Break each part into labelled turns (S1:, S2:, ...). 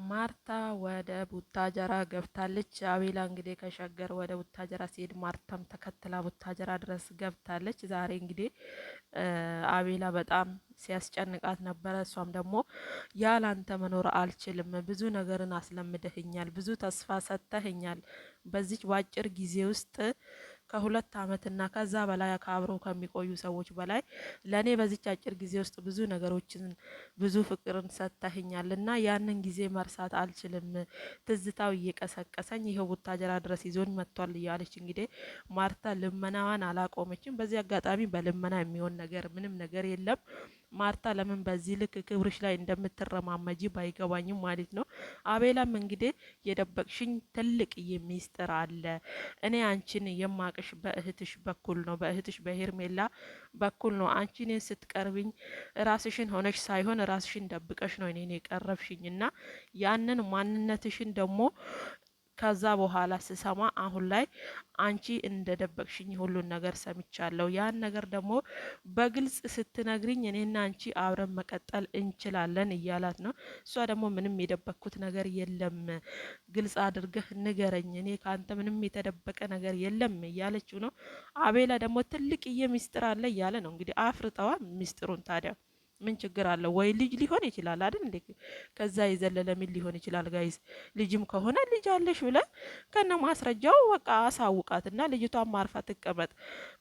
S1: ማርታ ወደ ቡታጀራ ገብታለች። አቤላ እንግዲህ ከሸገር ወደ ቡታጀራ ሲሄድ ማርታም ተከትላ ቡታጀራ ድረስ ገብታለች። ዛሬ እንግዲህ አቤላ በጣም ሲያስጨንቃት ነበረ። እሷም ደግሞ ያላንተ መኖር አልችልም፣ ብዙ ነገርን አስለምደህኛል፣ ብዙ ተስፋ ሰጥተህኛል። በዚች በአጭር ጊዜ ውስጥ ከሁለት አመትና ከዛ በላይ ከአብረው ከሚቆዩ ሰዎች በላይ ለእኔ በዚች አጭር ጊዜ ውስጥ ብዙ ነገሮችን ብዙ ፍቅርን ሰጥተህኛል እና ያንን ጊዜ መርሳት አልችልም። ትዝታው እየቀሰቀሰኝ ይኸው ቡታጀራ ድረስ ይዞን መጥቷል እያለች እንግዲህ ማርታ ልመናዋን አላቆመችም። በዚህ አጋጣሚ በልመና የሚሆን ነገር ምንም ነገር የለም። ማርታ ለምን በዚህ ልክ ክብርሽ ላይ እንደምትረማመጂ ባይገባኝም ማለት ነው። አቤላም እንግዲህ የደበቅሽኝ ትልቅ ሚስጥር አለ። እኔ አንቺን የማቅሽ በእህትሽ በኩል ነው፣ በእህትሽ በሄርሜላ በኩል ነው። አንቺ እኔን ስትቀርብኝ ራስሽን ሆነሽ ሳይሆን ራስሽን ደብቀሽ ነው እኔን የቀረብሽኝና ያንን ማንነትሽን ደግሞ ከዛ በኋላ ስሰማ አሁን ላይ አንቺ እንደ ደበቅሽኝ ሁሉን ነገር ሰምቻለሁ። ያን ነገር ደግሞ በግልጽ ስትነግሪኝ እኔና አንቺ አብረን መቀጠል እንችላለን እያላት ነው። እሷ ደግሞ ምንም የደበቅኩት ነገር የለም፣ ግልጽ አድርገህ ንገረኝ፣ እኔ ከአንተ ምንም የተደበቀ ነገር የለም እያለችው ነው። አቤላ ደግሞ ትልቅዬ ሚስጥር አለ እያለ ነው። እንግዲህ አፍርጠዋ ሚስጥሩን ታዲያ ምን ችግር አለው? ወይ ልጅ ሊሆን ይችላል አይደል እንዴ? ከዛ የዘለለ ምን ሊሆን ይችላል? ጋይዝ ልጅም ከሆነ ልጅ አለሽ ብለ ከነ ማስረጃው በቃ አሳውቃትና ልጅቷን ማርፋ ትቀመጥ።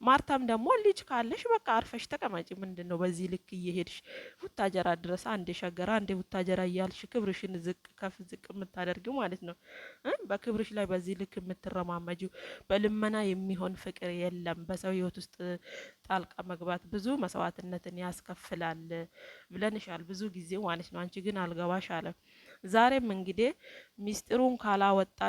S1: ማርታም ደግሞ ልጅ ካለሽ በቃ አርፈሽ ተቀመጪ። ምንድን ነው በዚህ ልክ እየሄድሽ ቡታጀራ ድረስ አንዴ ሸገራ አንዴ ቡታጀራ እያልሽ ክብርሽን ዝቅ ከፍ ዝቅ የምታደርጊው ማለት ነው። በክብርሽ ላይ በዚህ ልክ የምትረማመጂው። በልመና የሚሆን ፍቅር የለም። በሰው ህይወት ውስጥ ጣልቃ መግባት ብዙ መስዋዕትነትን ያስከፍላል ብለንሻል ብዙ ጊዜ ማለት ነው። አንቺ ግን አልገባሽ አለ። ዛሬም እንግዲህ ሚስጥሩን ካላወጣ